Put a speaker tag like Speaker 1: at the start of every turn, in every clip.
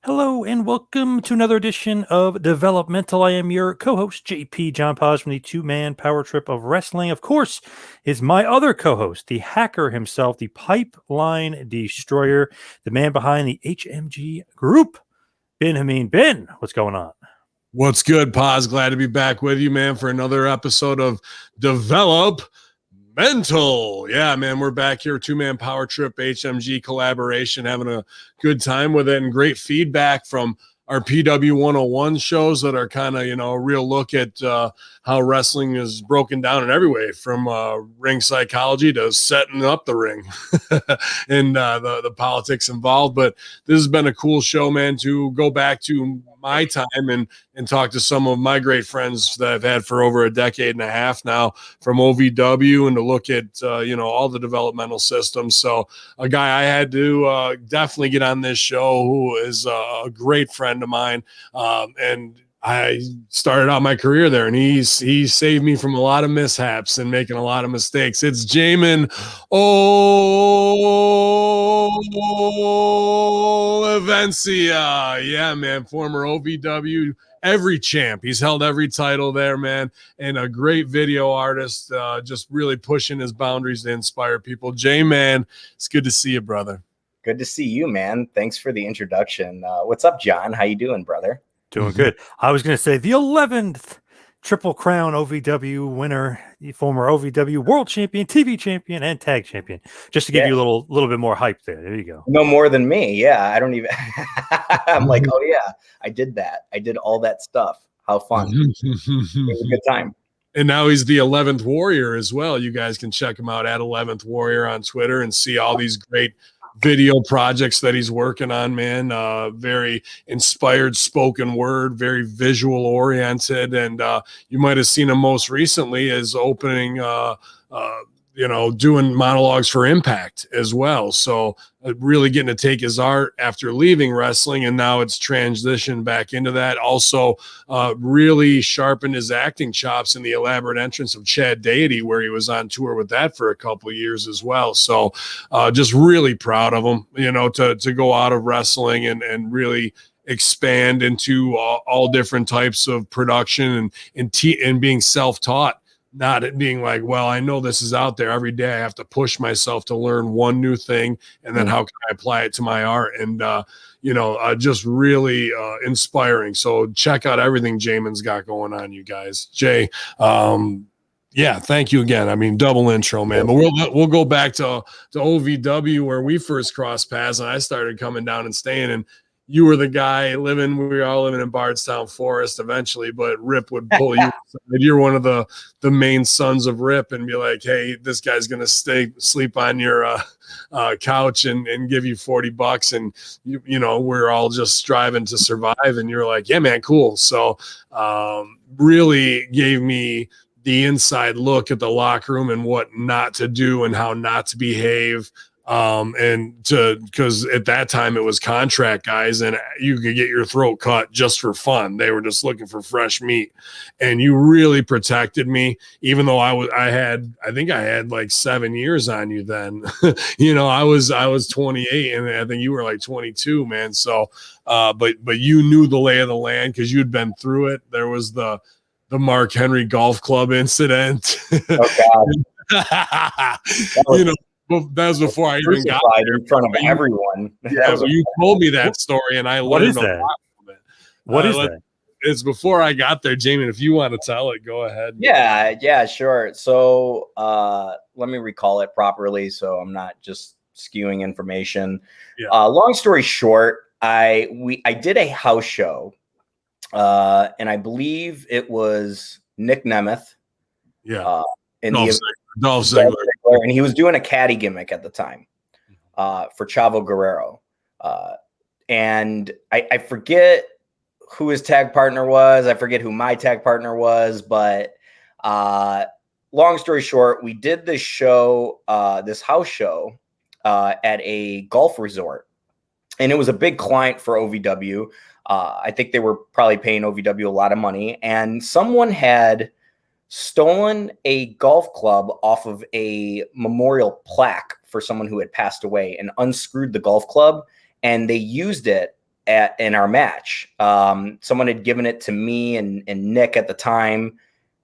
Speaker 1: Hello and welcome to another edition of Developmental. I am your co-host, JP John Poz from the two-man power trip of wrestling. Of course, is my other co-host, the hacker himself, the pipeline destroyer, the man behind the HMG group, Bin Hamin. Ben, what's going on?
Speaker 2: What's good, Poz? Glad to be back with you, man, for another episode of Developmental. Yeah, man, we're back here, two-man power trip, HMG collaboration, having a good time with it and great feedback from our PW 101 shows that are kind of, a real look at how wrestling is broken down in every way, from ring psychology to setting up the ring and the politics involved. But this has been a cool show, man, to go back to my time and talk to some of my great friends that I've had for over a decade and a half now from OVW, and to look at, all the developmental systems. So a guy I had to definitely get on this show who is a great friend of mine. And I started out my career there, and he saved me from a lot of mishaps and making a lot of mistakes. It's Jamin Olivencia. Yeah, man, former OVW every champ. He's held every title there, man, and a great video artist, just really pushing his boundaries to inspire people. J-Man, it's good to see you, brother.
Speaker 3: Good to see you, man. Thanks for the introduction. What's up, John? How you doing, brother?
Speaker 1: Doing good. I was going to say the 11th Triple Crown OVW winner, the former OVW World Champion, TV Champion, and Tag Champion. Just to give you a little bit more hype there. There you go.
Speaker 3: No more than me. Yeah, I don't even. I'm like, oh yeah, I did that. I did all that stuff. How fun! It was a good time.
Speaker 2: And now he's the 11th Warrior as well. You guys can check him out at 11th Warrior on Twitter and see all these great video projects that he's working on, man. Very inspired spoken word, very visual oriented. And you might have seen him most recently as opening, doing monologues for Impact as well. So really getting to take his art after leaving wrestling, and now it's transitioned back into that. Also really sharpened his acting chops in the elaborate entrance of Chad Deity, where he was on tour with that for a couple of years as well. So just really proud of him, to go out of wrestling and really expand into all different types of production and being self-taught. Not it being like, well, I know this is out there every day. I have to push myself to learn one new thing, and then how can I apply it to my art? And, just really inspiring. So check out everything Jamin's got going on, you guys. Jay, thank you again. I mean, double intro, man. But we'll go back to OVW, where we first crossed paths, and I started coming down and staying. And you were the guy we were all living in Bardstown Forest eventually, but Rip would pull you. You're one of the main sons of Rip, and be like, hey, this guy's going to sleep on your couch and give you $40. And we're all just striving to survive. And you're like, yeah, man, cool. So really gave me the inside look at the locker room and what not to do and how not to behave. Because at that time it was contract guys, and you could get your throat cut just for fun. They were just looking for fresh meat, and you really protected me, even though I think I had like 7 years on you then. I was 28, and I think you were like 22, man. So, but you knew the lay of the land because you'd been through it. There was the Mark Henry Golf Club incident.
Speaker 3: Oh, God.
Speaker 2: Well, that was before I even got there.
Speaker 3: In front of everyone.
Speaker 2: Yeah, well, you told me that story, and I learned a lot from it.
Speaker 1: What is that?
Speaker 2: It's before I got there, Jamin. If you want to tell it, go ahead.
Speaker 3: Yeah, sure. So let me recall it properly, so I'm not just skewing information. Yeah. Long story short, I did a house show, and I believe it was Nick Nemeth.
Speaker 2: Yeah.
Speaker 3: Dolph Ziggler, and he was doing a caddy gimmick at the time for Chavo Guerrero, and I forget who his tag partner was. I forget who my tag partner was, but long story short, we did this show, this house show at a golf resort, and it was a big client for OVW. I think they were probably paying OVW a lot of money, and someone had stolen a golf club off of a memorial plaque for someone who had passed away and unscrewed the golf club, and they used it in our match. Someone had given it to me and Nick at the time,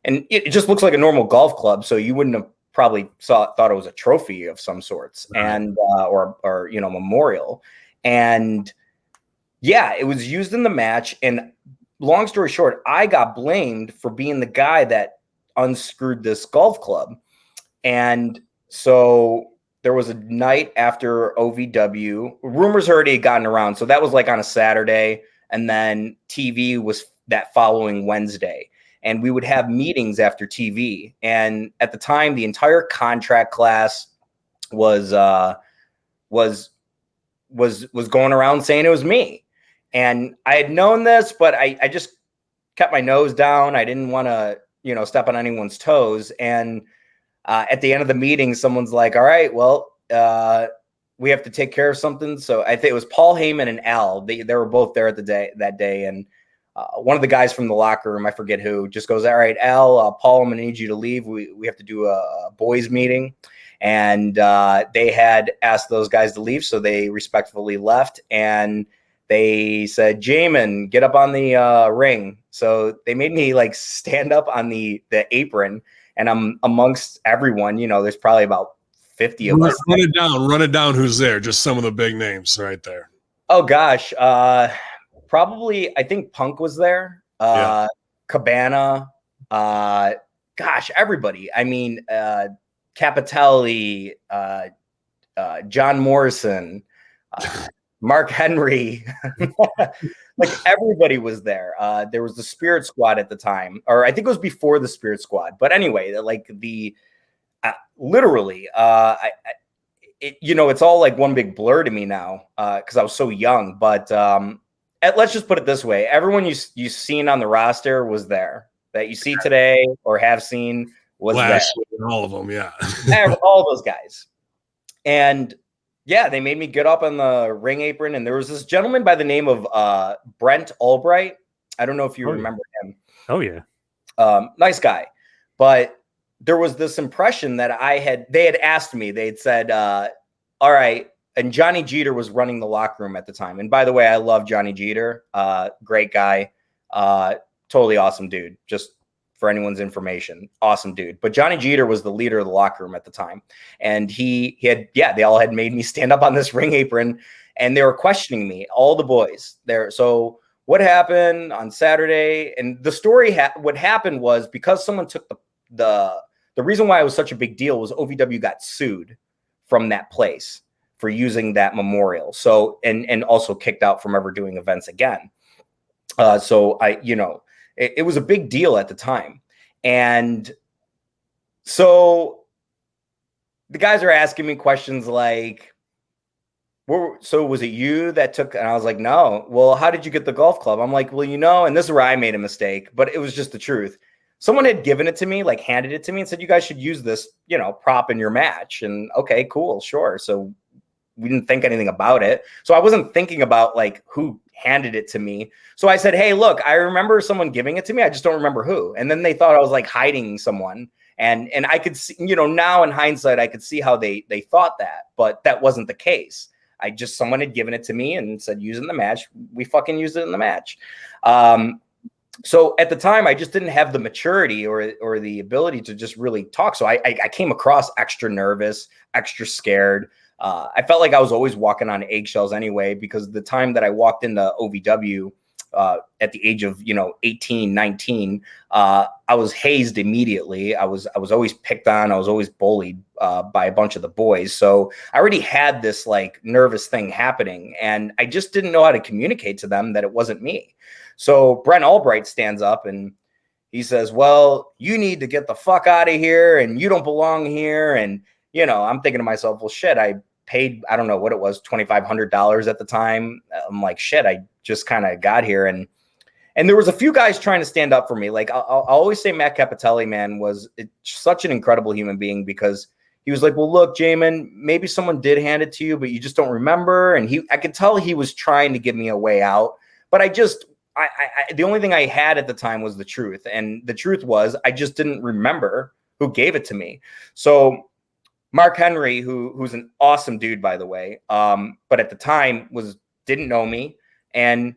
Speaker 3: and it just looks like a normal golf club, so you wouldn't have probably thought it was a trophy of some sorts, right. And or you know, memorial. And yeah, it was used in the match. And long story short, I got blamed for being the guy that unscrewed this golf club. And so there was a night after OVW, rumors already had gotten around. So that was like on a Saturday, and then TV was that following Wednesday. And we would have meetings after TV. And at the time, the entire contract class was going around saying it was me. And I had known this, but I just kept my nose down. I didn't want to, you know, step on anyone's toes. And at the end of the meeting, someone's like, all right, well, we have to take care of something. So I think it was Paul Heyman and Al. They were both there that day. And one of the guys from the locker room, I forget who, just goes, all right, Al, Paul, I'm going to need you to leave. We have to do a boys meeting. And they had asked those guys to leave, so they respectfully left. And they said, Jamin, get up on the ring. So they made me like stand up on the apron, and I'm amongst everyone. You know, there's probably about 50 of us.
Speaker 2: Run it down. Who's there? Just some of the big names right there.
Speaker 3: Oh gosh. Probably, I think Punk was there. Cabana. Gosh, everybody. I mean, Capitelli, John Morrison, Mark Henry. Like everybody was there. There was the Spirit Squad at the time, or I think it was before the Spirit Squad. But anyway, like the literally, you know, it's all like one big blur to me now because I was so young. But let's just put it this way: everyone you've seen on the roster was there, that you see today or have seen was there.
Speaker 2: All of them, yeah.
Speaker 3: All those guys. And yeah, they made me get up on the ring apron, and there was this gentleman by the name of Brent Albright. I don't know if you remember him.
Speaker 1: Oh yeah.
Speaker 3: Nice guy. But there was this impression that they had asked me, they'd said, all right, and Johnny Jeter was running the locker room at the time. And by the way, I love Johnny Jeter. Great guy. Totally awesome dude. Just for anyone's information, awesome dude. But Johnny Jeter was the leader of the locker room at the time. And he had, they all had made me stand up on this ring apron, and they were questioning me, all the boys there. So what happened on Saturday? And the story, what happened was, because someone took the reason why it was such a big deal was OVW got sued from that place for using that memorial. So, and also kicked out from ever doing events again. So it was a big deal at the time. And so the guys are asking me questions like, so was it you that took, and I was like, no. Well, how did you get the golf club? I'm like, well, you know, and this is where I made a mistake, but it was just the truth. Someone had given it to me, like handed it to me and said, you guys should use this, you know, prop in your match. And okay, cool. Sure. So we didn't think anything about it. So I wasn't thinking about like who handed it to me. So I said, hey, look, I remember someone giving it to me. I just don't remember who. And then they thought I was like hiding someone. And I could see, you know, now in hindsight, I could see how they thought that, but that wasn't the case. Someone had given it to me and said, use it in the match. We fucking used it in the match. So at the time, I just didn't have the maturity or the ability to just really talk. So I came across extra nervous, extra scared. I felt like I was always walking on eggshells anyway, because the time that I walked into OVW at the age of, 18, 19, I was hazed immediately. I was always picked on. I was always bullied by a bunch of the boys. So I already had this like nervous thing happening, and I just didn't know how to communicate to them that it wasn't me. So Brent Albright stands up and he says, well, you need to get the fuck out of here, and you don't belong here. And, I'm thinking to myself, well, shit, I paid, I don't know what it was, $2,500 at the time. I'm like, shit, I just kind of got here. And there was a few guys trying to stand up for me. Like I'll always say Matt Capitelli, man, was such an incredible human being, because he was like, well, look, Jamin, maybe someone did hand it to you, but you just don't remember. And I could tell he was trying to give me a way out, but the only thing I had at the time was the truth. And the truth was, I just didn't remember who gave it to me. So Mark Henry, who's an awesome dude, by the way, but at the time didn't know me. And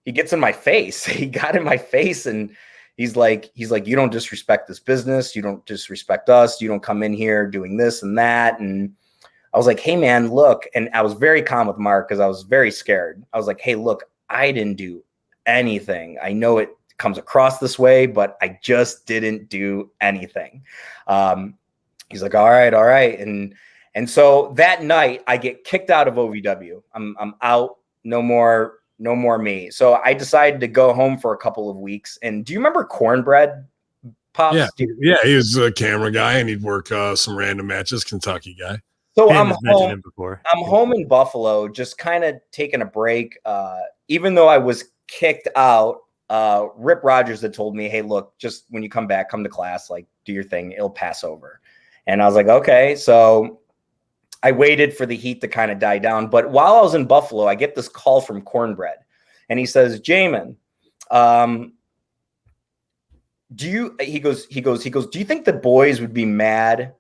Speaker 3: he gets in my face. He got in my face and he's like, you don't disrespect this business. You don't disrespect us. You don't come in here doing this and that. And I was like, hey man, look. And I was very calm with Mark because I was very scared. I was like, hey, look, I didn't do anything. I know it comes across this way, but I just didn't do anything. He's like, all right. And so that night I get kicked out of OVW. I'm out. No more me. So I decided to go home for a couple of weeks. And do you remember Cornbread, Pops?
Speaker 2: Yeah, he was a camera guy and he'd work some random matches, Kentucky guy.
Speaker 3: So I'm home in Buffalo, just kind of taking a break. Even though I was kicked out, Rip Rogers had told me, hey, look, just when you come back, come to class, like do your thing. It'll pass over. And I was like, okay. So I waited for the heat to kind of die down. But while I was in Buffalo, I get this call from Cornbread and he says, Jamin, do you think the boys would be mad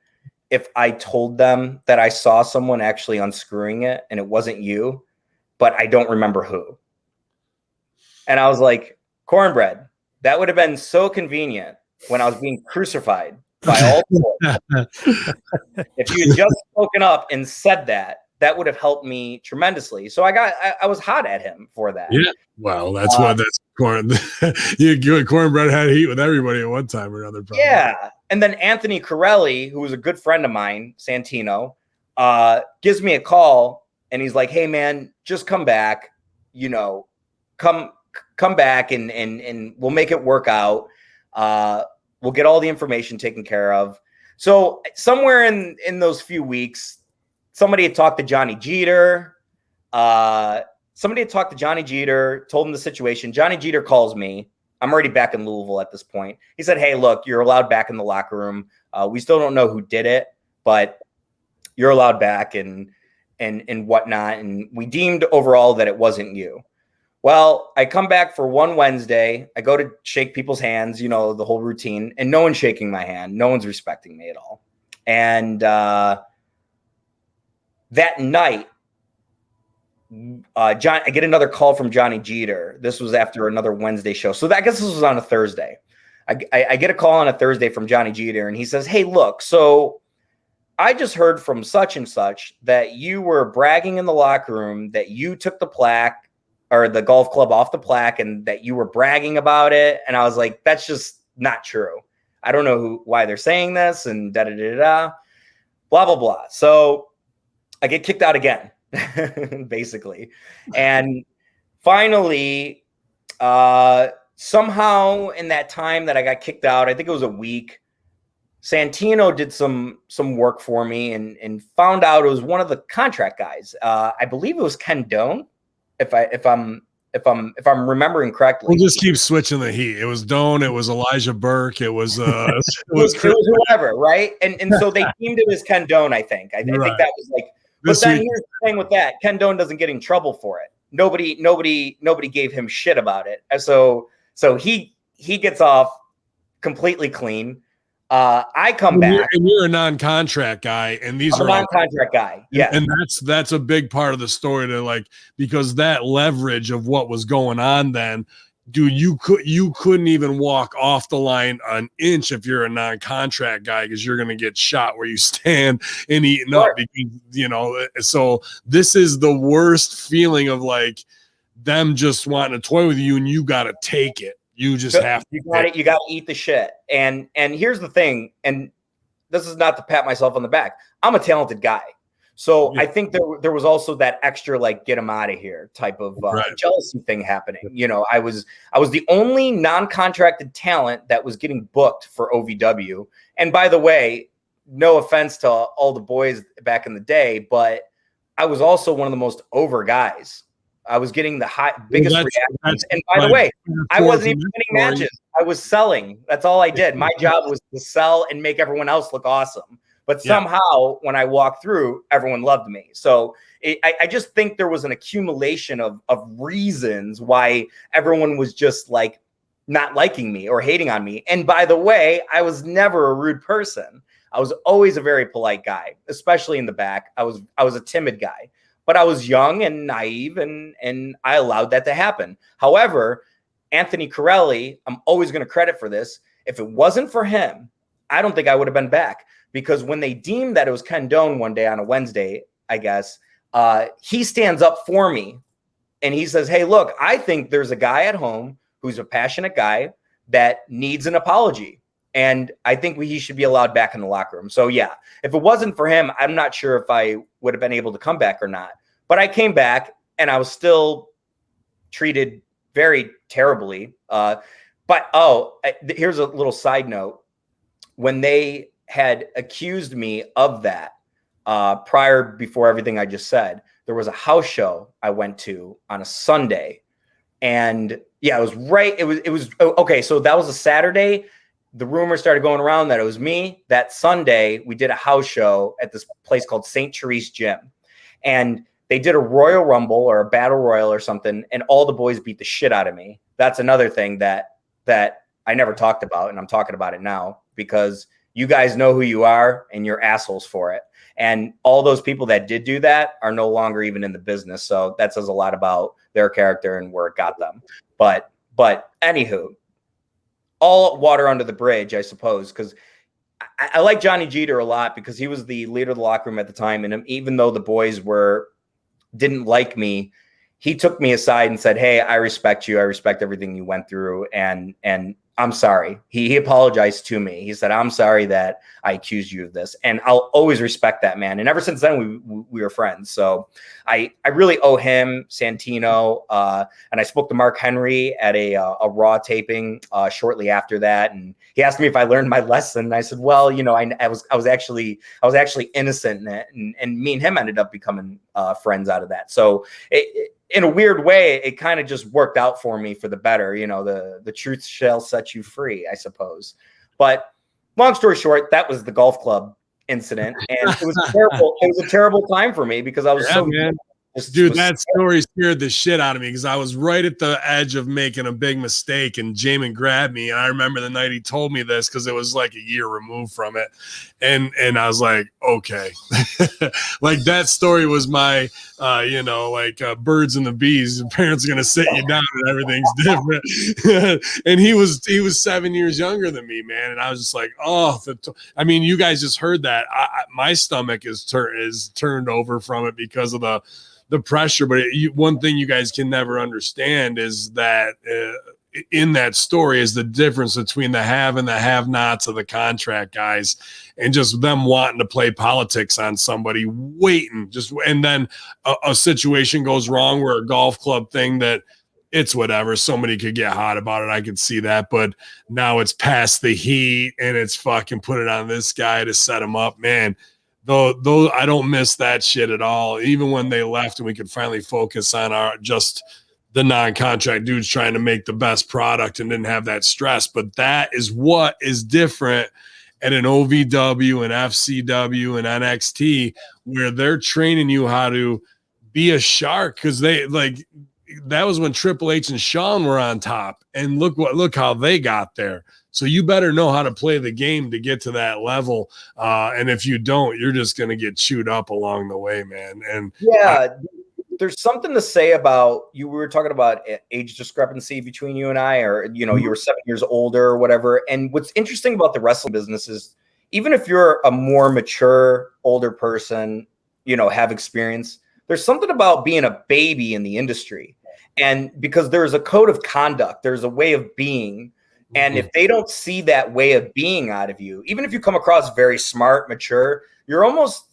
Speaker 3: if I told them that I saw someone actually unscrewing it and it wasn't you, but I don't remember who? And I was like, Cornbread, that would have been so convenient when I was being crucified by all the boys. If you had just spoken up and said that, that would have helped me tremendously. So I was hot at him for that.
Speaker 2: Yeah. Well, that's Cornbread had heat with everybody at one time or another. Probably.
Speaker 3: Yeah. And then Anthony Corelli, who was a good friend of mine, Santino, gives me a call and he's like, hey man, just come back, come back and we'll make it work out. We'll get all the information taken care of. So somewhere in those few weeks, somebody had talked to Johnny Jeter. Told him the situation. Johnny Jeter calls me. I'm already back in Louisville at this point. He said, hey, look, you're allowed back in the locker room. We still don't know who did it, but you're allowed back and whatnot. And we deemed overall that it wasn't you. Well, I come back for one Wednesday. I go to shake people's hands, the whole routine, and no one's shaking my hand. No one's respecting me at all. And that night, I get another call from Johnny Jeter. This was after another Wednesday show. So I guess this was on a Thursday. I get a call on a Thursday from Johnny Jeter, and he says, hey, look, so I just heard from such and such that you were bragging in the locker room that you took the plaque or the golf club off the plaque and that you were bragging about it. And I was like, that's just not true. I don't know why they're saying this and blah, blah, blah. So I get kicked out again, basically. And finally, somehow in that time that I got kicked out, I think it was a week, Santino did some work for me and found out it was one of the contract guys. I believe it was Ken Doan. If I'm remembering correctly.
Speaker 2: We'll just keep switching the heat. It was Doan, it was Elijah Burke, it was it
Speaker 3: was whoever, right? And so they deemed it as Ken Doan, I think. I think that was like, but then here's the thing with that. Ken Doan doesn't get in trouble for it. Nobody gave him shit about it. So he gets off completely clean. I come back,
Speaker 2: and you're a non-contract guy, and these are
Speaker 3: a non-contract guy. Yeah,
Speaker 2: and that's a big part of the story because that leverage of what was going on then, dude, you couldn't even walk off the line an inch if you're a non-contract guy because you're gonna get shot where you stand and eaten up because So this is the worst feeling of like them just wanting to toy with you, and you got to take it. You just have to.
Speaker 3: You got to eat the shit. And here's the thing, and this is not to pat myself on the back. I'm a talented guy. So I think there was also that extra like get him out of here type of jealousy thing happening. I was the only non-contracted talent that was getting booked for OVW. And by the way, no offense to all the boys back in the day, but I was also one of the most over guys. I was getting the biggest reactions. And by the way, I wasn't even winning matches. I was selling. That's all I did. My job was to sell and make everyone else look awesome. But somehow when I walked through, everyone loved me. So I just think there was an accumulation of reasons why everyone was just like not liking me or hating on me. And by the way, I was never a rude person. I was always a very polite guy, especially in the back. I was a timid guy. but I was young and naive, and I allowed that to happen. However, Anthony Corelli, I'm always going to credit for this. If it wasn't for him, I don't think I would have been back, because when they deemed that it was Ken Doan one day on a Wednesday, I guess, he stands up for me and he says, hey, look, I think there's a guy at home who's a passionate guy that needs an apology. And I think he should be allowed back in the locker room. So, yeah, if it wasn't for him, I'm not sure if I would have been able to come back or not. But I came back and I was still treated very terribly. Here's a little side note. When they had accused me of that before everything I just said, there was a house show I went to on a Sunday. And yeah, it was right. It was okay. So that was a Saturday. The rumor started going around that it was me. That Sunday, we did a house show at this place called St. Therese Gym. And they did a Royal Rumble or a Battle Royal or something, and all the boys beat the shit out of me. That's another thing that I never talked about, and I'm talking about it now because you guys know who you are, and you're assholes for it. And all those people that did do that are no longer even in the business. So that says a lot about their character and where it got them. But anywho, all water under the bridge, I suppose, because I like Johnny Jeter a lot because he was the leader of the locker room at the time. And even though the boys didn't like me, he took me aside and said, hey, I respect you. I respect everything you went through. And I'm sorry. He apologized to me. He said, I'm sorry that I accused you of this. And I'll always respect that, man. And ever since then, we were friends. So I really owe him, Santino. And I spoke to Mark Henry at a Raw taping shortly after that. And he asked me if I learned my lesson. And I said, well, I was actually innocent. And me and him ended up becoming friends out of that. So in a weird way, it kind of just worked out for me for the better. The truth shall set you free, I suppose. But long story short, that was the golf club incident. And it was terrible. It was a terrible time for me because I was
Speaker 2: man. Dude, that story scared the shit out of me because I was right at the edge of making a big mistake, and Jamin grabbed me. And I remember the night he told me this because it was like a year removed from it. And I was like, okay. Like that story was my, birds and the bees. Your parents are going to sit you down and everything's different. And he was 7 years younger than me, man. And I was just like, you guys just heard that. My stomach is turned over from it because of the pressure. But one thing you guys can never understand is that in that story is the difference between the have and the have-nots of the contract guys, and just them wanting to play politics on somebody, waiting, and then a situation goes wrong where a golf club thing that it's whatever. Somebody could get hot about it. I could see that, but now it's past the heat and it's fucking put it on this guy to set him up, man. Though I don't miss that shit at all. Even when they left and we could finally focus on the non-contract dudes trying to make the best product and didn't have that stress. But that is what is different at an OVW and FCW and NXT, where they're training you how to be a shark. Cause that was when Triple H and Shawn were on top, and look how they got there. So you better know how to play the game to get to that level. And if you don't, you're just going to get chewed up along the way, man. And
Speaker 3: there's something to say about we were talking about age discrepancy between you and I, or, you were 7 years older or whatever. And what's interesting about the wrestling business is even if you're a more mature, older person, have experience, there's something about being a baby in the industry. And because there's a code of conduct, there's a way of being. And if they don't see that way of being out of you, even if you come across very smart, mature, you're almost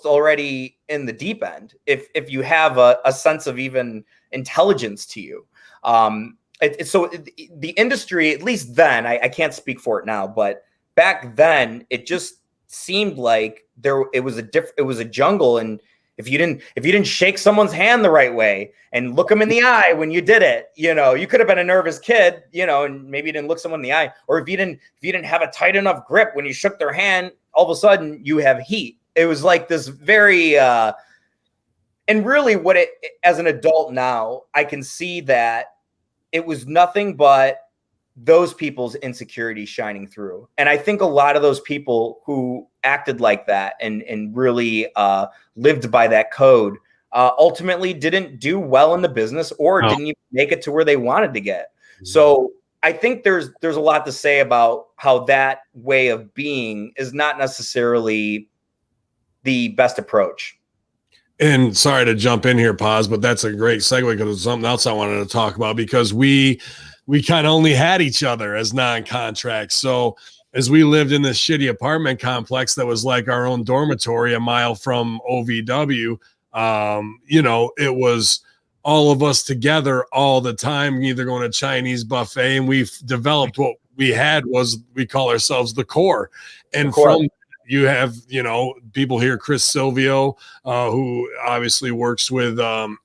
Speaker 3: already in the deep end. If you have a sense of even intelligence to you. So the industry, at least then, I can't speak for it now, but back then it just seemed like it was a jungle. And if you didn't shake someone's hand the right way and look them in the eye when you did it, you could have been a nervous kid, and maybe you didn't look someone in the eye, or if you didn't have a tight enough grip when you shook their hand, all of a sudden you have heat. It was like this very, and really as an adult now, I can see that it was nothing but those people's insecurities shining through. And I think a lot of those people who acted like that and really lived by that code ultimately didn't do well in the business or didn't even make it to where they wanted to get. So I think there's a lot to say about how that way of being is not necessarily the best approach.
Speaker 2: And sorry to jump in here, Poz, but that's a great segue because it's something else I wanted to talk about, because we kind of only had each other as non-contracts. So as we lived in this shitty apartment complex that was like our own dormitory a mile from OVW, you know, it was all of us together all the time, either going to Chinese buffet, and we've developed what we had was, we call ourselves the core. And from you have, you know, people here, Chris Silvio, who obviously works with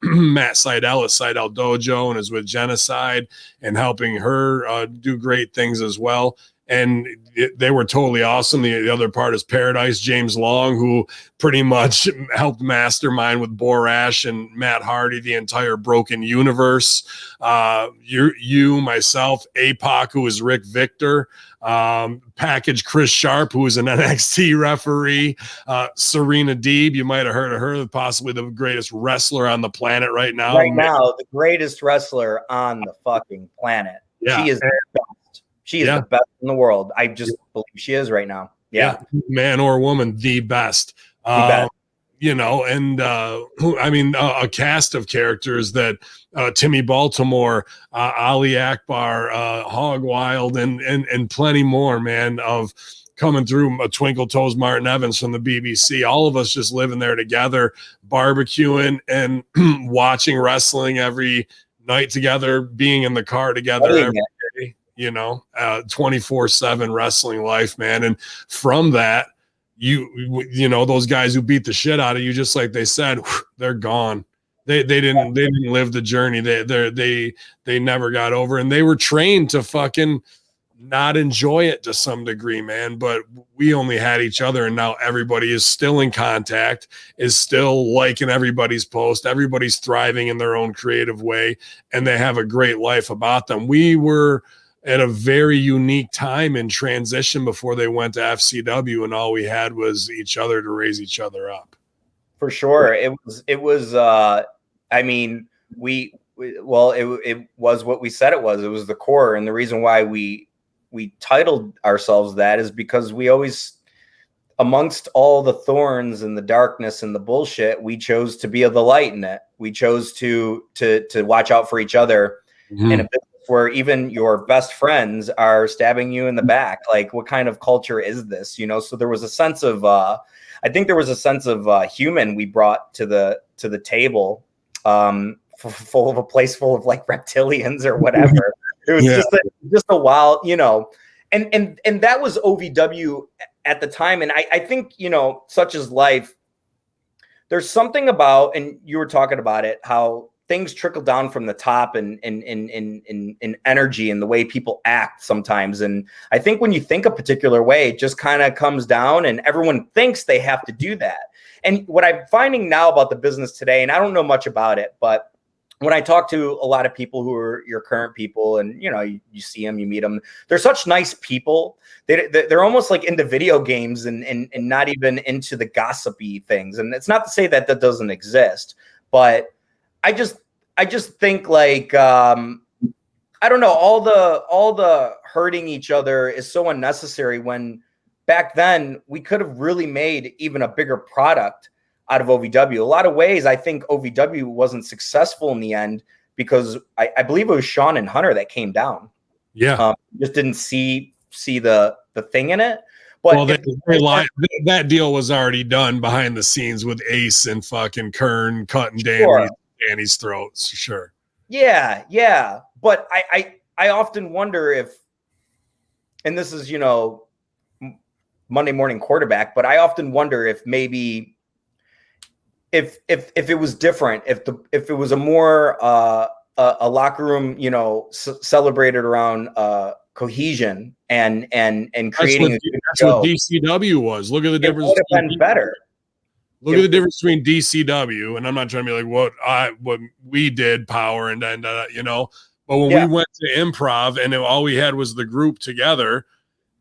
Speaker 2: Matt Seidel at Seidel Dojo and is with Genocide and helping her do great things as well. And they were totally awesome. The other part is Paradise, James Long, who pretty much helped mastermind with Borash and Matt Hardy, the entire Broken Universe. You, myself, APOC, who is Rick Victor, package Chris Sharp, who is an NXT referee, Serena Deeb, you might have heard of her, possibly the greatest wrestler on the planet right now.
Speaker 3: The greatest wrestler on the fucking planet.
Speaker 2: Yeah.
Speaker 3: She is the best. She is the best in the world. I just believe she is right now. Yeah.
Speaker 2: Man or woman, the best. You know, and I mean, a cast of characters that Timmy Baltimore, Ali Akbar, Hog Wild, and plenty more, man, of coming through, Twinkle Toes Martin Evans from the BBC, all of us just living there together, barbecuing and watching wrestling every night together, being in the car together every day, you know, 24/7 wrestling life, man. And from that, you know, those guys who beat the shit out of you, just like they said, they're gone. They didn't live the journey. They never got over, and they were trained to fucking not enjoy it to some degree, man. But we only had each other, and now everybody is still in contact, is still liking everybody's post. Everybody's thriving in their own creative way, and they have a great life about them. We were at a very unique time in transition before they went to FCW, and all we had was each other to raise each other up.
Speaker 3: For sure. It was I mean, it was what we said it was. It was the core. And the reason why we titled ourselves that is because we always, amongst all the thorns and the darkness and the bullshit, we chose to be of the light in it. We chose to watch out for each other in a business where even your best friends are stabbing you in the back. Like, what kind of culture is this? You know, so there was a sense of, I think there was a sense of human we brought to the table, full of a place full of like reptilians or whatever. It was just a wild, you know, and that was OVW at the time. And I think, you know, such is life. There's something about, and you were talking about it, how things trickle down from the top and in energy and the way people act sometimes. And I think when you think a particular way, it just kind of comes down and everyone thinks they have to do that. And what I'm finding now about the business today, and I don't know much about it, but when I talk to a lot of people who are your current people, and you know, you see them, you meet them, they're such nice people. They're almost like into video games and not even into the gossipy things. And it's not to say that doesn't exist, but I just think like I don't know, all the hurting each other is so unnecessary, when back then we could have really made even a bigger product out of OVW. A lot of ways I think OVW wasn't successful in the end because I believe it was Sean and Hunter that came down.
Speaker 2: Yeah.
Speaker 3: Just didn't see the thing in it. But
Speaker 2: well, that deal was already done behind the scenes with Ace and fucking Kern cutting Danny's throats. Sure.
Speaker 3: Yeah. But I often wonder if, and this is, you know, Monday morning quarterback, but I often wonder if maybe if it was different, if it was a more a locker room, you know, celebrated around cohesion and creating
Speaker 2: that's what DCW was. Look at the difference.
Speaker 3: It would have been better.
Speaker 2: Look at the difference between DCW, and I'm not trying to be like what we did, Power, and you know, But when we went to improv and all we had was the group together,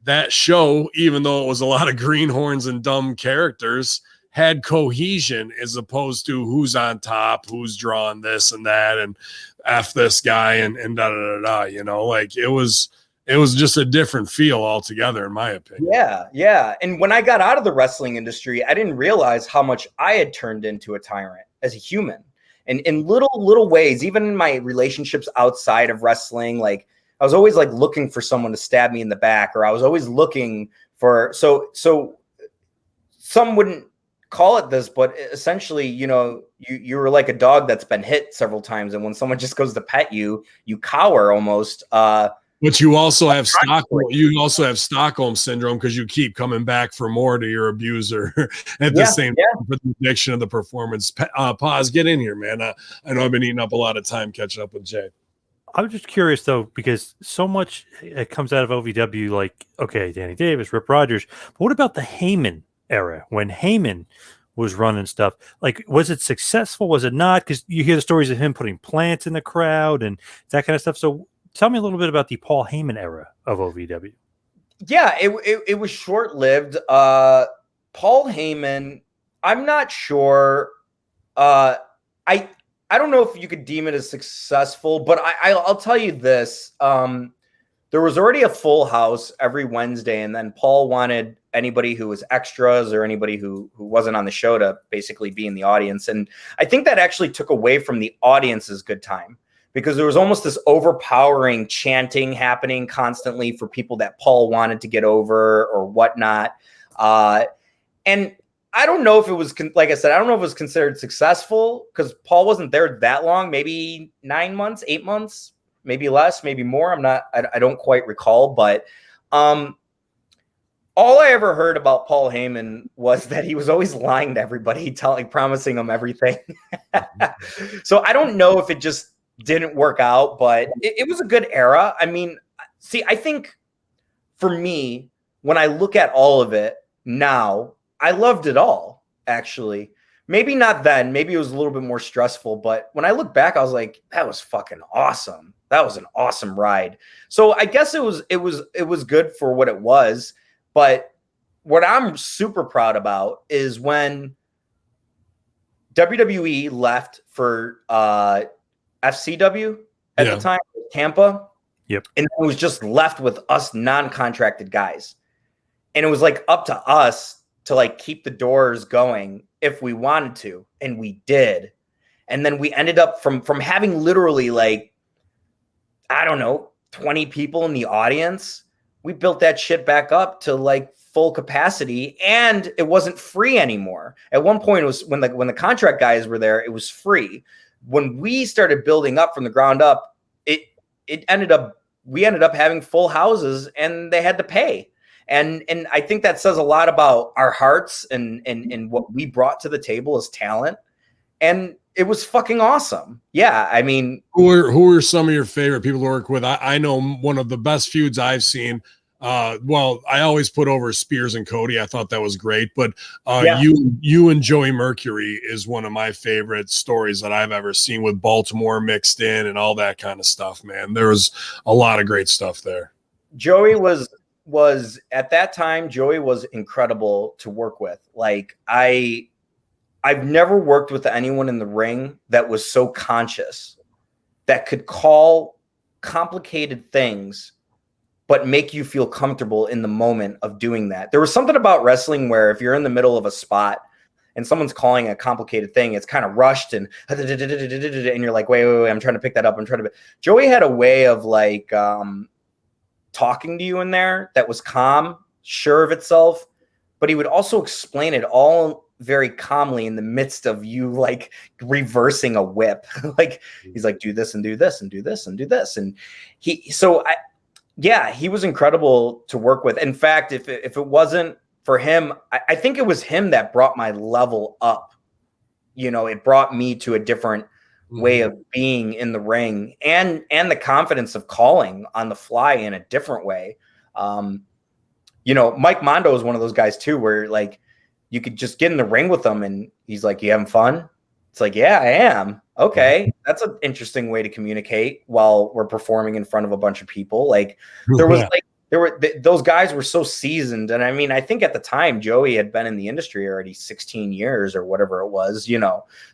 Speaker 2: that show, even though it was a lot of greenhorns and dumb characters, had cohesion as opposed to who's on top, who's drawing this and that, and F this guy and da da da da. You know, like it was just a different feel altogether, in my opinion.
Speaker 3: Yeah. And when I got out of the wrestling industry, I didn't realize how much I had turned into a tyrant as a human. And in little ways, even in my relationships outside of wrestling, like I was always like looking for someone to stab me in the back, or I was always looking for, so some wouldn't call it this, but essentially, you know, you were like a dog that's been hit several times. And when someone just goes to pet you, you cower almost.
Speaker 2: But you also have Stockholm syndrome because you keep coming back for more to your abuser at the same time for the addiction of the performance. Poz, get in here, man. I know I've been eating up a lot of time catching up with Jay.
Speaker 1: I was just curious though, because so much it comes out of OVW, like, okay, Danny Davis, Rip Rogers, but what about the Heyman era when Heyman was running stuff? Like, was it successful? Was it not? Because you hear the stories of him putting plants in the crowd and that kind of stuff. So tell me a little bit about the Paul Heyman era of OVW.
Speaker 3: Yeah, it was short-lived. Paul Heyman, I'm not sure. I don't know if you could deem it as successful, but I'll tell you this. There was already a full house every Wednesday, and then Paul wanted anybody who was extras or anybody who wasn't on the show to basically be in the audience. And I think that actually took away from the audience's good time, because there was almost this overpowering chanting happening constantly for people that Paul wanted to get over or whatnot. And I don't know if it was, like I said, I don't know if it was considered successful because Paul wasn't there that long, maybe 9 months, 8 months, maybe less, maybe more. I don't quite recall, but all I ever heard about Paul Heyman was that he was always lying to everybody, promising them everything. So I don't know if it just didn't work out, but it was a good era. I mean, see, I think for me, when I look at all of it now, I loved it all, actually. Maybe not then. Maybe it was a little bit more stressful. But when I look back, I was like, that was fucking awesome. That was an awesome ride. So I guess it was good for what it was. But what I'm super proud about is when WWE left for FCW at the time, Tampa.
Speaker 1: Yep.
Speaker 3: And it was just left with us non-contracted guys. And it was like up to us to like keep the doors going if we wanted to. And we did. And then we ended up from having literally like, I don't know, 20 people in the audience. We built that shit back up to like full capacity, and it wasn't free anymore. At one point, it was when the contract guys were there, it was free. When we started building up from the ground up, we ended up having full houses, and they had to pay. And I think that says a lot about our hearts and what we brought to the table as talent. And it was fucking awesome. Yeah, I mean,
Speaker 2: who are some of your favorite people to work with? I know one of the best feuds I've seen. Well, I always put over Spears and Cody. I thought that was great. But you and Joey Mercury is one of my favorite stories that I've ever seen, with Baltimore mixed in and all that kind of stuff, man. There was a lot of great stuff there.
Speaker 3: Joey was at that time, Joey was incredible to work with. Like I've never worked with anyone in the ring that was so conscious, that could call complicated things but make you feel comfortable in the moment of doing that. There was something about wrestling where if you're in the middle of a spot and someone's calling a complicated thing, it's kind of rushed and you're like, wait, I'm trying to pick that up. Joey had a way of like talking to you in there that was calm, sure of itself, but he would also explain it all very calmly in the midst of you like reversing a whip. Like he's like, do this and do this and do this and do this. And he was incredible to work with. In fact, if it wasn't for him, I think it was him that brought my level up. You know, it brought me to a different way of being in the ring, and the confidence of calling on the fly in a different way. You know, Mike Mondo is one of those guys too, where like you could just get in the ring with him and he's like, you having fun? It's like, yeah, I am. Okay. that's an interesting way to communicate while we're performing in front of a bunch of people. Like there was those guys were so seasoned. And I mean, I think at the time Joey had been in the industry already 16 years or whatever it was,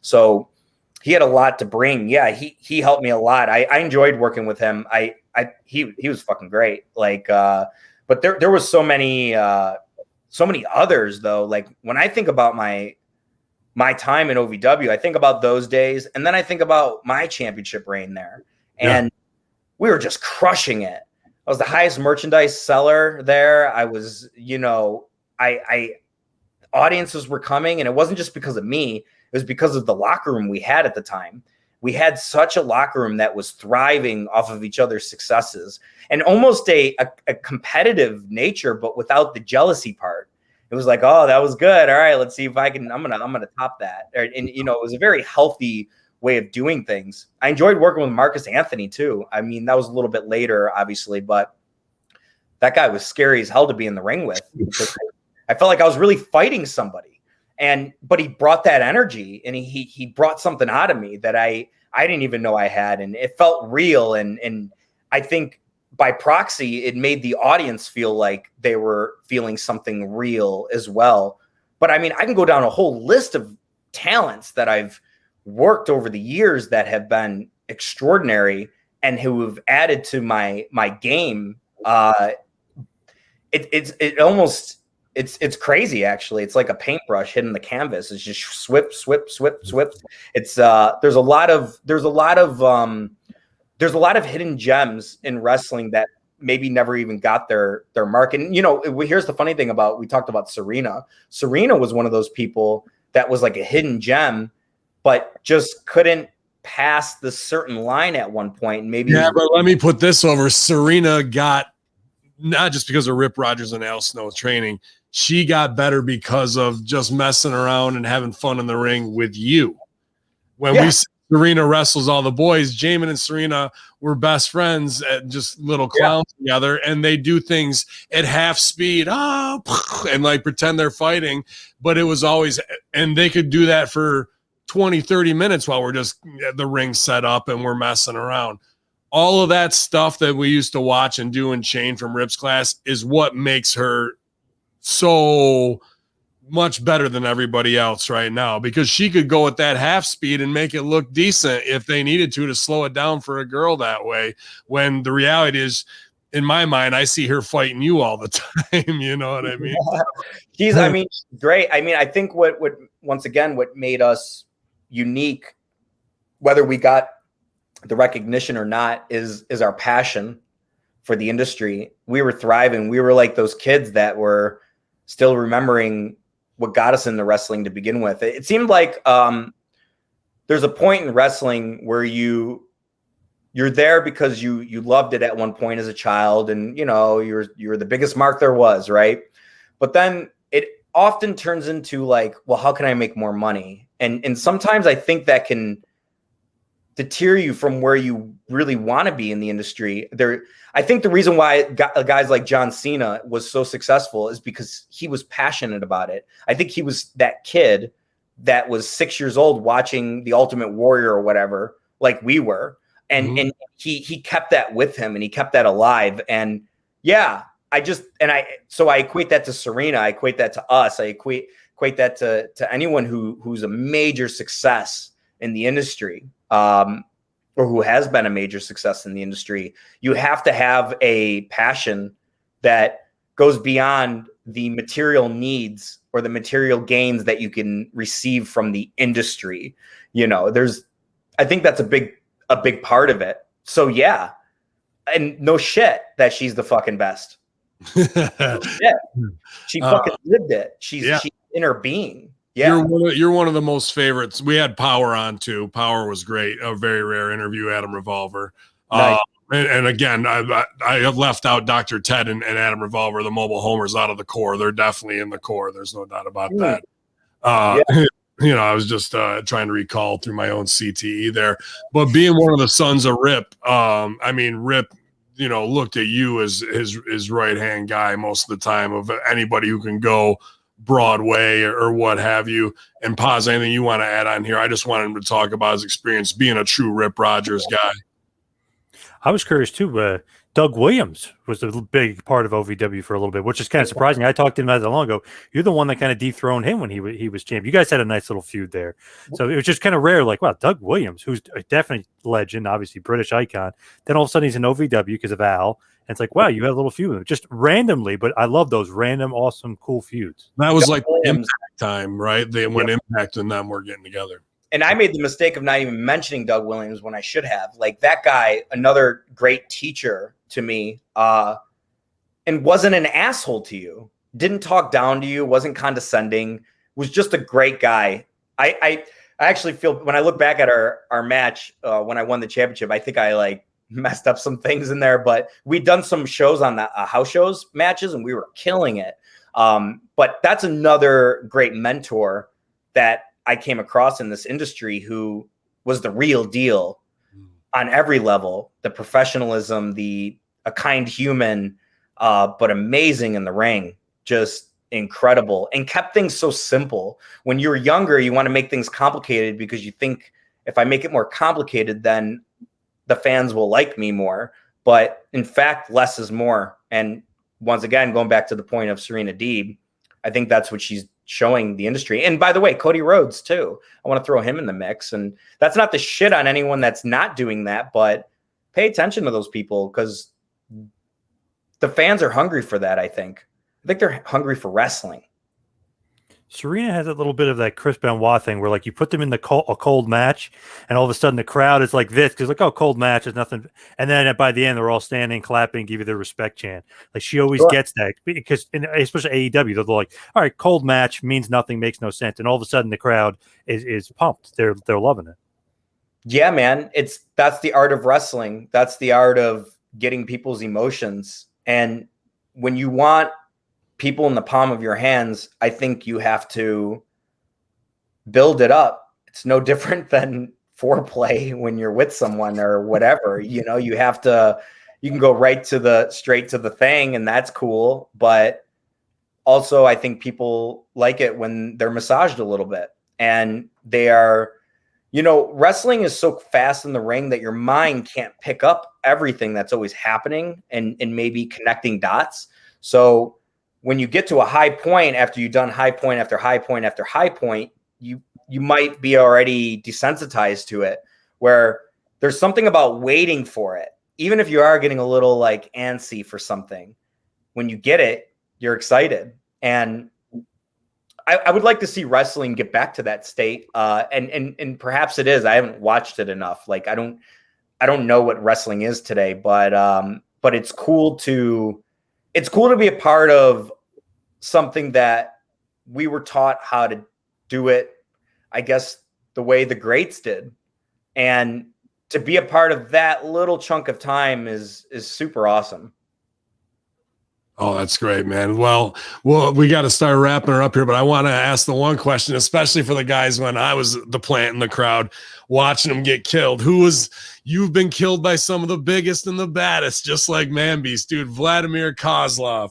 Speaker 3: so he had a lot to bring. Yeah. He helped me a lot. I enjoyed working with him. He was fucking great. Like, but there was so many others though. Like when I think about my time in OVW, I think about those days. And then I think about my championship reign there. And we were just crushing it. I was the highest merchandise seller there. I was, audiences were coming, and it wasn't just because of me. It was because of the locker room we had at the time. We had such a locker room that was thriving off of each other's successes and almost a competitive nature, but without the jealousy part. It was like, oh, that was good. All right, let's see if I'm gonna top that. And it was a very healthy way of doing things. I enjoyed working with Marcus Anthony too. I mean, that was a little bit later, obviously, but that guy was scary as hell to be in the ring with. I felt like I was really fighting somebody, but he brought that energy, and he brought something out of me that I didn't even know I had, and it felt real. And I think by proxy, it made the audience feel like they were feeling something real as well. But I mean, I can go down a whole list of talents that I've worked over the years that have been extraordinary and who have added to my game. It's crazy, actually. It's like a paintbrush hitting the canvas. It's just swip. It's there's a lot of hidden gems in wrestling that maybe never even got their mark. And here's the funny thing we talked about Serena. Serena was one of those people that was like a hidden gem, but just couldn't pass the certain line at one point. Maybe.
Speaker 2: Yeah, but let me put this over. Serena got, not just because of Rip Rogers and Al Snow training, she got better because of just messing around and having fun in the ring with you. When we see Serena wrestles all the boys, Jamin and Serena were best friends at just little clowns together, and they do things at half speed, and like pretend they're fighting, but it was always, and they could do that for 20, 30 minutes while we're just the ring set up and we're messing around. All of that stuff that we used to watch and do and chain from Rip's class is what makes her so much better than everybody else right now, because she could go at that half speed and make it look decent if they needed to slow it down for a girl that way. When the reality is, in my mind, I see her fighting you all the time. You know what I mean?
Speaker 3: She's great. I mean, I think what made us unique, whether we got the recognition or not, is our passion for the industry. We were thriving. We were like those kids that were still remembering what got us into wrestling to begin with. It seemed like there's a point in wrestling where you're there because you loved it at one point as a child, and you're the biggest mark there was, right? But then it often turns into like, well, how can I make more money? And sometimes I think that can deter you from where you really want to be in the industry. I think the reason why guys like John Cena was so successful is because he was passionate about it. I think he was that kid that was 6 years old watching The Ultimate Warrior or whatever, like we were. And he kept that with him, and he kept that alive. And so I equate that to Serena. I equate that to us. I equate that to anyone who's a major success in the industry, or who has been a major success in the industry. You have to have a passion that goes beyond the material needs or the material gains that you can receive from the industry. I think that's a big part of it. So yeah. And no shit that she's the fucking best. Yeah. She fucking lived it. She's in her being. Yeah.
Speaker 2: You're one of the most favorites. We had Power on too. Power was great. A very rare interview, Adam Revolver.
Speaker 3: Nice.
Speaker 2: And again, I have left out Dr. Ted and Adam Revolver, the mobile homers, out of the core. They're definitely in the core. There's no doubt about that. I was just trying to recall through my own CTE there. But being one of the sons of Rip, Rip, looked at you as his right-hand guy most of the time, of anybody who can go Broadway or what have you. And Poz, anything you want to add on here? I just wanted him to talk about his experience being a true Rip Rogers guy.
Speaker 1: I was curious too. Doug Williams was a big part of OVW for a little bit, which is kind of surprising. I talked to him not that long ago. You're the one that kind of dethroned him when he was champ. You guys had a nice little feud there, so it was just kind of rare. Like, wow, Doug Williams, who's a definitely legend, obviously British icon. Then all of a sudden he's in OVW because of Al. And it's like, wow, you had a little feud with him just randomly, but I love those random, awesome, cool feuds.
Speaker 2: That was like Impact time, right? When Impact and them were getting together.
Speaker 3: And I made the mistake of not even mentioning Doug Williams when I should have. Like, that guy, another great teacher to me, and wasn't an asshole to you, didn't talk down to you, wasn't condescending, was just a great guy. I actually feel, when I look back at our match when I won the championship, I think I like messed up some things in there, but we'd done some shows on the house shows matches and we were killing it. But that's another great mentor that I came across in this industry, who was the real deal on every level, the professionalism, a kind human, but amazing in the ring, just incredible, and kept things so simple. When you're younger, you want to make things complicated because you think, if I make it more complicated, then the fans will like me more. But in fact, less is more. And once again, going back to the point of Serena Deeb, I think that's what she's showing the industry. And by the way, Cody Rhodes too. I want to throw him in the mix. And that's not the shit on anyone that's not doing that, but pay attention to those people, because the fans are hungry for that. I think they're hungry for wrestling.
Speaker 1: Serena has a little bit of that Chris Benoit thing where, like, you put them in a cold match and all of a sudden the crowd is like this because, like, oh, cold match, there's nothing. And then by the end, they're all standing, clapping, give you their respect chant. Like, she always gets that, because especially AEW, they're like, all right, cold match means nothing, makes no sense. And all of a sudden the crowd is pumped. They're loving it.
Speaker 3: Yeah, man. That's the art of wrestling. That's the art of getting people's emotions. And when you want people in the palm of your hands, I think you have to build it up. It's no different than foreplay when you're with someone or whatever. You know, you can go straight to the thing, and that's cool. But also, I think people like it when they're massaged a little bit, and they are, wrestling is so fast in the ring that your mind can't pick up everything that's always happening and maybe connecting dots. So when you get to a high point, after you've done high point after high point after high point, you might be already desensitized to it, where there's something about waiting for it. Even if you are getting a little like antsy for something, when you get it, you're excited. And I would like to see wrestling get back to that state. And perhaps it is. I haven't watched it enough. Like, I don't know what wrestling is today, but it's cool to be a part of something that we were taught how to do it, I guess, the way the greats did. And to be a part of that little chunk of time is super awesome.
Speaker 2: Oh, that's great, man. Well, we got to start wrapping her up here, but I want to ask the one question, especially for the guys when I was the plant in the crowd watching them get killed. You've been killed by some of the biggest and the baddest, just like Man Beast, dude. Vladimir Kozlov,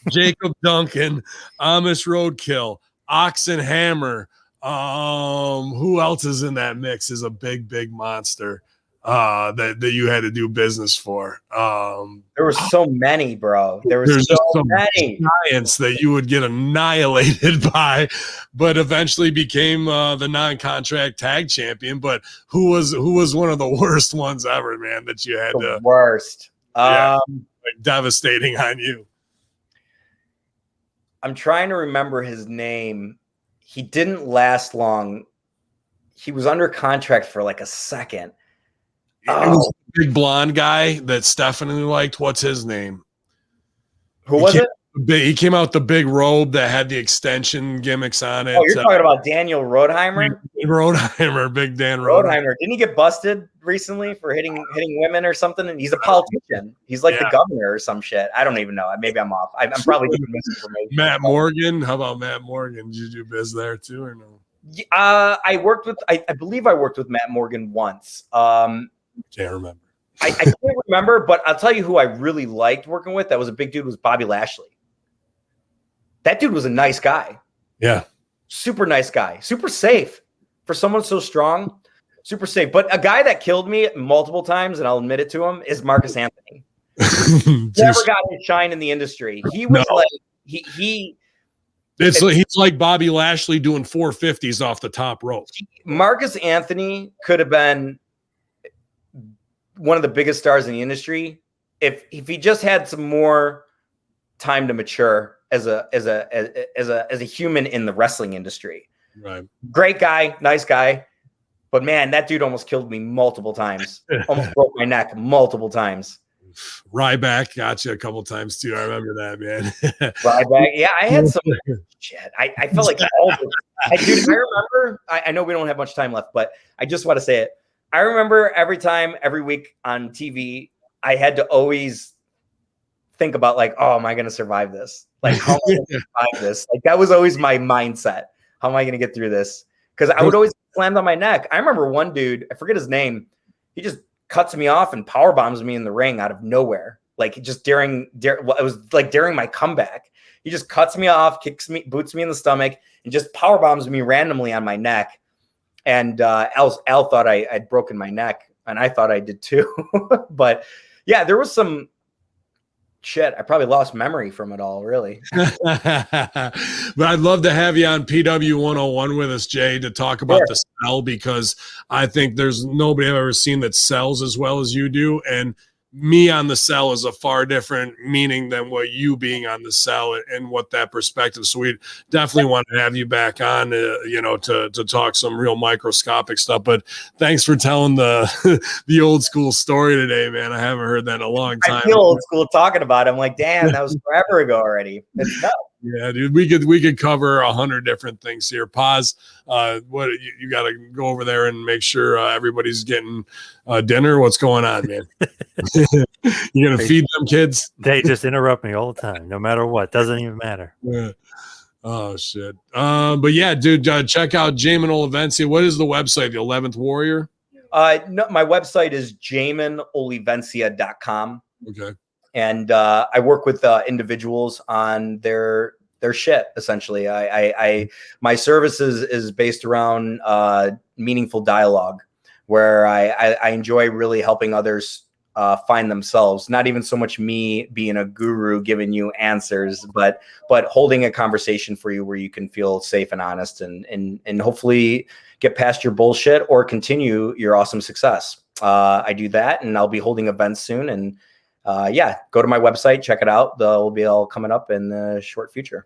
Speaker 2: Jacob Duncan, Amish Roadkill, Oxen Hammer. Who else is in that mix is a big, big monster that you had to do business for?
Speaker 3: There were so many, bro. There's so many
Speaker 2: giants that you would get annihilated by, but eventually became the non-contract tag champion. But who was one of the worst ones ever, man, that you had
Speaker 3: the worst?
Speaker 2: Like devastating on you.
Speaker 3: I'm trying to remember his name. He didn't last long. He was under contract for like a second.
Speaker 2: It was the big blonde guy that Stephanie liked. What's his name?
Speaker 3: Who was it?
Speaker 2: He came out the big robe that had the extension gimmicks on it.
Speaker 3: Oh, you're talking about Daniel Rodheimer?
Speaker 2: Big Dan
Speaker 3: Rodheimer. Didn't he get busted recently for hitting women or something? And he's a politician. He's like the governor or some shit. I don't even know. Maybe I'm off. I'm probably giving misinformation.
Speaker 2: Matt Morgan. How about Matt Morgan? Did you do biz there too or no?
Speaker 3: I believe I worked with Matt Morgan once.
Speaker 2: Can't remember.
Speaker 3: I can't remember, but I'll tell you who I really liked working with. That was a big dude. Was Bobby Lashley. That dude was a nice guy.
Speaker 2: Yeah.
Speaker 3: Super nice guy, super safe for someone so strong, super safe. But a guy that killed me multiple times, and I'll admit it to him, is Marcus Anthony. Never got his shine in the industry. He was
Speaker 2: he's like Bobby Lashley doing 450s off the top rope.
Speaker 3: Marcus Anthony could have been one of the biggest stars in the industry if he just had some more time to mature as a human in the wrestling industry.
Speaker 2: Right.
Speaker 3: Great guy, nice guy. But man, that dude almost killed me multiple times. Almost broke my neck multiple times.
Speaker 2: Ryback got you a couple times too. I remember that, man.
Speaker 3: Ryback. Yeah, I had some shit. I felt like all this. Dude, I remember, I know we don't have much time left, but I just want to say it. I remember every week on TV, I had to always think about like, oh, am I going to survive this? Like, how am I going to survive this? Like, that was always my mindset. How am I going to get through this? Because I would always slam on my neck. I remember one dude, I forget his name. He just cuts me off and power bombs me in the ring out of nowhere. Like just during it was like during my comeback. He just cuts me off, kicks me, boots me in the stomach, and just power bombs me randomly on my neck. And Al thought I'd broken my neck, and I thought I did too. But yeah, there was some shit. I probably lost memory from it all, really.
Speaker 2: But I'd love to have you on PW 101 with us, Jay, to talk about the sell, because I think there's nobody I've ever seen that sells as well as you do. And me on the cell is a far different meaning than what you being on the cell and what that perspective. So we definitely want to have you back on, to talk some real microscopic stuff. But thanks for telling the old school story today, man. I haven't heard that in a long time.
Speaker 3: I feel old school talking about it. I'm like, damn, that was forever ago already. It's nuts.
Speaker 2: Yeah, dude, we could cover 100 different things here. Poz, what you got to go over there and make sure everybody's getting dinner. What's going on, man? You gonna feed them kids?
Speaker 1: They just interrupt me all the time, no matter what. Doesn't even matter.
Speaker 2: Yeah. Oh shit. But yeah, dude, check out Jamin Olivencia. What is the website? The 11th Warrior?
Speaker 3: No, my website is jaminolivencia.com.
Speaker 2: Okay.
Speaker 3: And I work with individuals on their shit. Essentially, my services is based around meaningful dialogue, where I enjoy really helping others find themselves. Not even so much me being a guru giving you answers, but holding a conversation for you where you can feel safe and honest, and hopefully get past your bullshit or continue your awesome success. I do that, and I'll be holding events soon. And go to my website, check it out. They'll be all coming up in the short future.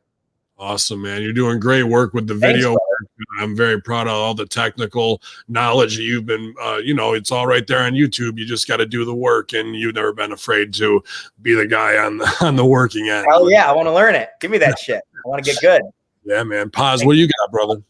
Speaker 2: Awesome, man. You're doing great work with the video. I'm very proud of all the technical knowledge that you've been, it's all right there on YouTube. You just got to do the work, and you've never been afraid to be the guy on the working end.
Speaker 3: Oh yeah, I want to learn it. Give me that shit. I want to get good.
Speaker 2: Yeah, man. Poz, what do you got, brother?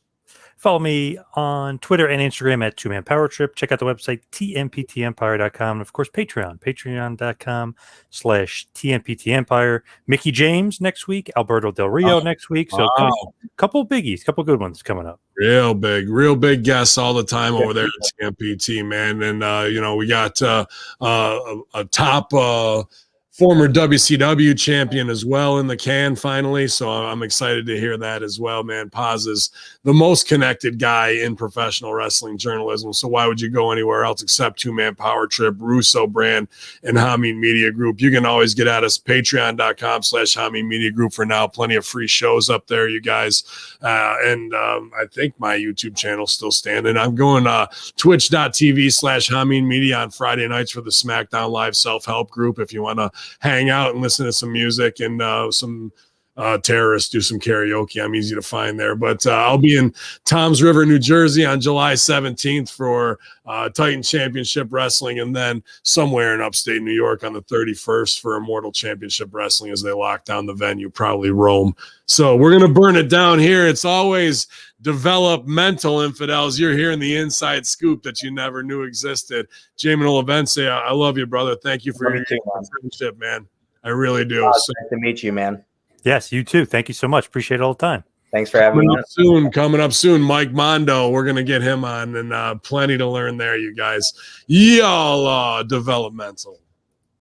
Speaker 1: Follow me on Twitter and Instagram at 2Man Power Trip. Check out the website, tmptempire.com. And of course, patreon.com/tmptempire. Mickey James next week, Alberto Del Rio next week. So a couple biggies, couple good ones coming up.
Speaker 2: Real big guests all the time over there at TMPT, man. And, we got a top former WCW champion as well in the can finally. So I'm excited to hear that as well, man. Poz is the most connected guy in professional wrestling journalism. So why would you go anywhere else except 2Man Power Trip, Russo Brand, and Hamin Media Group? You can always get at us, patreon.com/Hamin Media Group for now. Plenty of free shows up there, you guys. And I think my YouTube channel's still standing. I'm going twitch.tv/Hamin Media on Friday nights for the SmackDown Live self-help group. If you want to hang out and listen to some music and some terrorists do some karaoke, I'm easy to find there. But I'll be in Toms River, New Jersey on July 17th for Titan Championship Wrestling, and then somewhere in upstate New York on the 31st for Immortal Championship Wrestling as they lock down the venue, probably Rome. So we're going to burn it down here. It's always developmental, infidels. You're hearing the inside scoop that you never knew existed. Jamin Olivencia, I love you, brother. Thank you for your friendship, man. I really do.
Speaker 3: Nice to meet you, man.
Speaker 1: Yes, you too. Thank you so much. Appreciate it all the time.
Speaker 3: Thanks for having me.
Speaker 2: Coming up soon, Mike Mondo. We're going to get him on, and plenty to learn there, you guys. Y'all developmental.